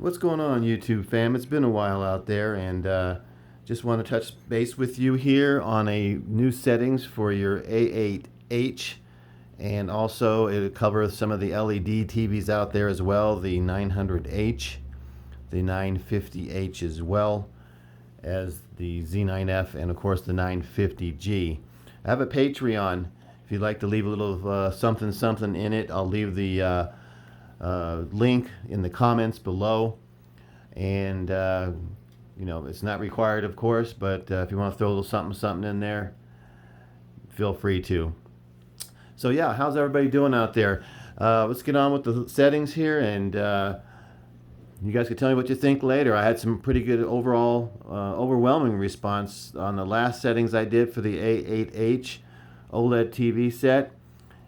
What's going on, YouTube fam? It's been a while out there, and just want to touch base with you here on a new settings for your A8H, and also it'll cover some of the LED TVs out there as well, the 900H, the 950H, as well as the Z9F, and of course the 950G. I have a Patreon. If you'd like to leave a little something in it, I'll leave the link in the comments below. And you know, it's not required, of course, but if you want to throw a little something in there, feel free to. So yeah, how's everybody doing out there? Let's get on with the settings here, and you guys can tell me what you think later. I had some pretty good overall overwhelming response on the last settings I did for the A8H OLED TV set,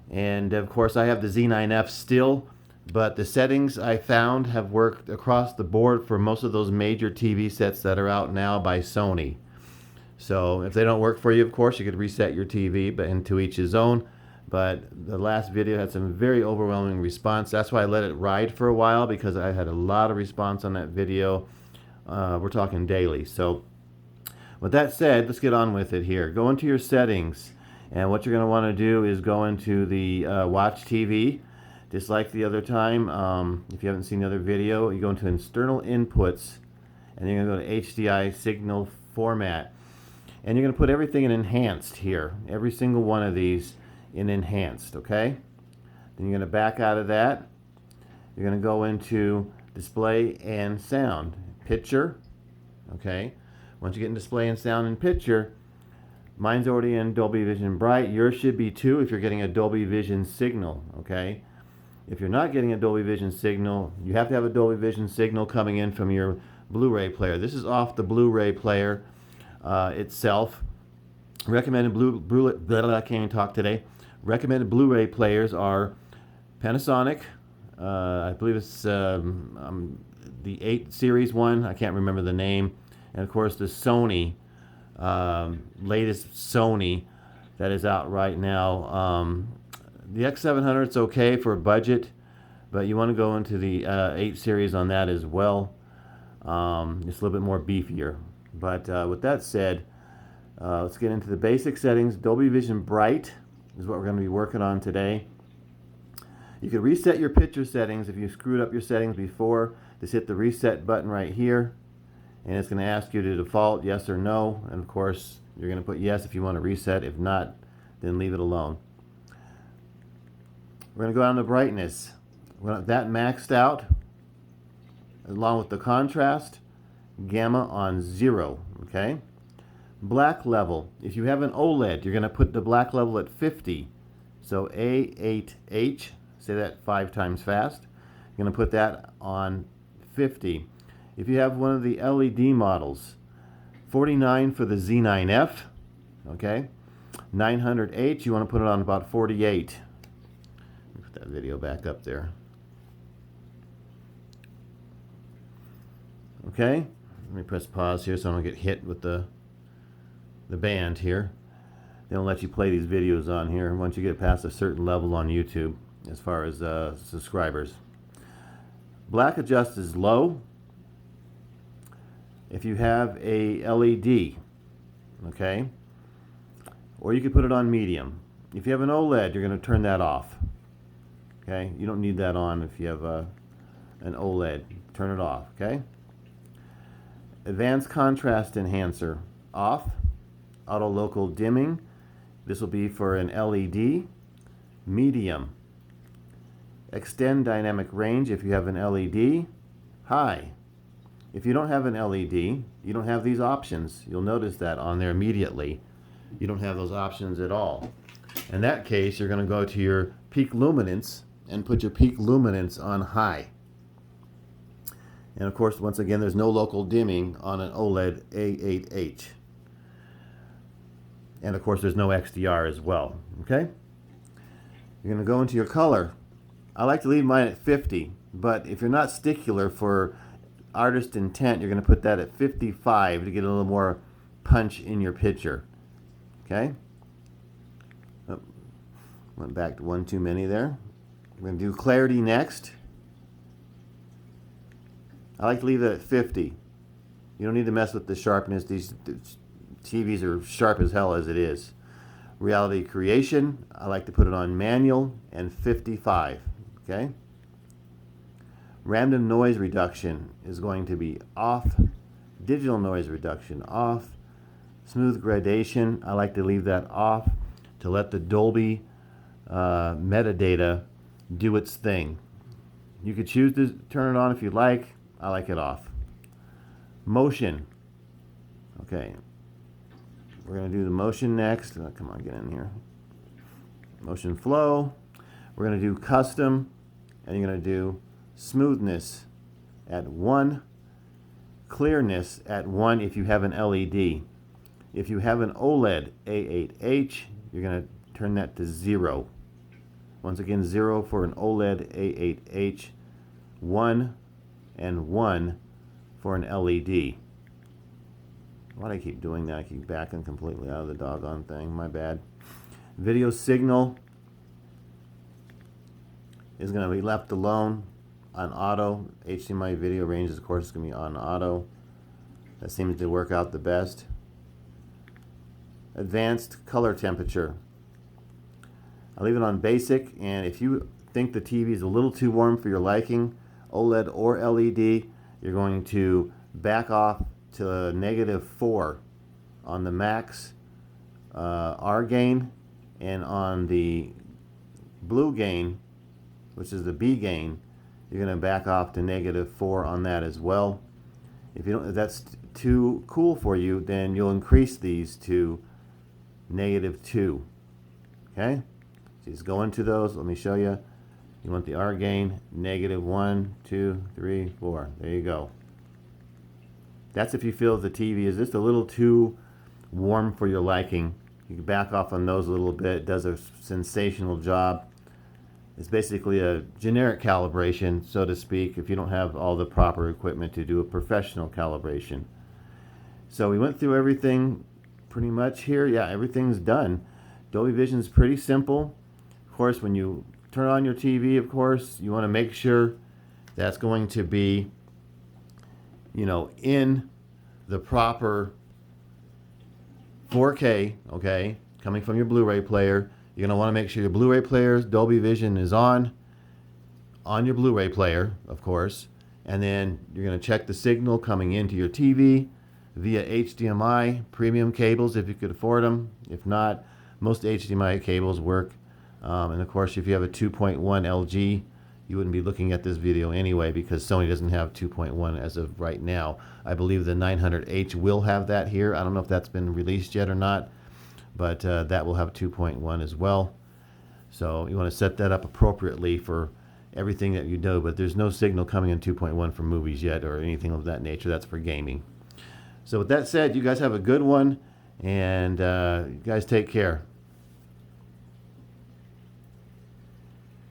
and of course I have the Z9F still. But the settings I found have worked across the board for most of those major TV sets that are out now by Sony. So if they don't work for you, of course, you could reset your TV, but into each his own. But the last video had some very overwhelming response. That's why I let it ride for a while, because I had a lot of response on that video. We're talking daily. So with that said, let's get on with it here. Go into your settings, and what you're going to want to do is go into the Watch TV. Just like the other time, if you haven't seen the other video, you go into external inputs, and you're going to go to HDI signal format, and you're going to put everything in enhanced here, every single one of these in enhanced. Okay, then you're going to back out of that. You're going to go into display and sound, picture. Okay, once you get in display and sound and picture, mine's already in Dolby Vision Bright. Yours should be too if you're getting a Dolby Vision signal. Okay, if you're not getting a Dolby Vision signal, you have to have a Dolby Vision signal coming in from your Blu-ray player. This is off the Blu-ray player itself. Recommended I can't even talk today. Recommended Blu-ray players are Panasonic. I believe it's the 8 series one. I can't remember the name. And of course the Sony, latest Sony that is out right now. The X700 is okay for a budget, but you want to go into the 8 series on that as well. It's a little bit more beefier. But with that said, let's get into the basic settings. Dolby Vision Bright is what we're going to be working on today. You can reset your picture settings if you screwed up your settings before. Just hit the reset button right here, and it's going to ask you to default yes or no. And of course, you're going to put yes if you want to reset. If not, then leave it alone. We're going to go down to brightness. We're going to have that maxed out, along with the contrast, gamma on 0. Okay. Black level. If you have an OLED, you're going to put the black level at 50. So A8H, say that 5 times fast. You're going to put that on 50. If you have one of the LED models, 49 for the Z9F. Okay. 900H, you want to put it on about 48. That video back up there. Okay, let me press pause here so I don't get hit with the band here. They don't let you play these videos on here once you get past a certain level on YouTube as far as subscribers. Black adjust is low. If you have a LED, okay, or you can put it on medium. If you have an OLED, you're going to turn that off. Okay, you don't need that on if you have an OLED. Turn it off, okay? Advanced contrast enhancer, off. Auto local dimming, this will be for an LED. Medium. Extend dynamic range if you have an LED. High. If you don't have an LED, you don't have these options. You'll notice that on there immediately. You don't have those options at all. In that case, you're going to go to your peak luminance and put your peak luminance on high. And of course, once again, there's no local dimming on an OLED A8H. And of course, there's no XDR as well. Okay? You're going to go into your color. I like to leave mine at 50, but if you're not stickler for artist intent, you're going to put that at 55 to get a little more punch in your picture. Okay? Oh, went back to one too many there. We're going to do clarity next. I like to leave it at 50. You don't need to mess with the sharpness. These TVs are sharp as hell as it is. Reality creation, I like to put it on manual and 55. Okay. Random noise reduction is going to be off. Digital noise reduction off. Smooth gradation, I like to leave that off to let the Dolby metadata do its thing. You could choose to turn it on if you like. I like it off. Motion. Okay. We're going to do the motion next. Oh, come on, get in here. Motion flow. We're going to do custom. And you're going to do smoothness at 1. Clearness at 1 if you have an LED. If you have an OLED A8H, you're going to turn that to 0. Once again, 0 for an OLED A8H. 1 and 1 for an LED. Why do I keep doing that? I keep backing completely out of the doggone thing. My bad. Video signal is going to be left alone on auto. HDMI video ranges, of course, is going to be on auto. That seems to work out the best. Advanced color temperature. I leave it on basic, and if you think the TV is a little too warm for your liking, OLED or LED, you're going to back off to -4 on the max R gain, and on the blue gain, which is the B gain, you're going to back off to -4 on that as well. If that's too cool for you, then you'll increase these to -2. Okay, so just go into those. Let me show you. You want the R gain, -1, 2, 3, 4. There you go. That's if you feel the TV is just a little too warm for your liking. You can back off on those a little bit. It does a sensational job. It's basically a generic calibration, so to speak, if you don't have all the proper equipment to do a professional calibration. So we went through everything pretty much here. Yeah, everything's done. Dolby Vision is pretty simple. Of course, when you turn on your TV, of course, you want to make sure that's going to be, in the proper 4K, okay, coming from your Blu-ray player. You're going to want to make sure your Blu-ray player's Dolby Vision is on your Blu-ray player, of course. And then you're going to check the signal coming into your TV via HDMI, premium cables if you could afford them. If not, most HDMI cables work. And of course, if you have a 2.1 LG, you wouldn't be looking at this video anyway because Sony doesn't have 2.1 as of right now. I believe the 900H will have that here. I don't know if that's been released yet or not, but that will have 2.1 as well. So you want to set that up appropriately for everything that you do, but there's no signal coming in 2.1 for movies yet or anything of that nature. That's for gaming. So with that said, you guys have a good one, and you guys take care.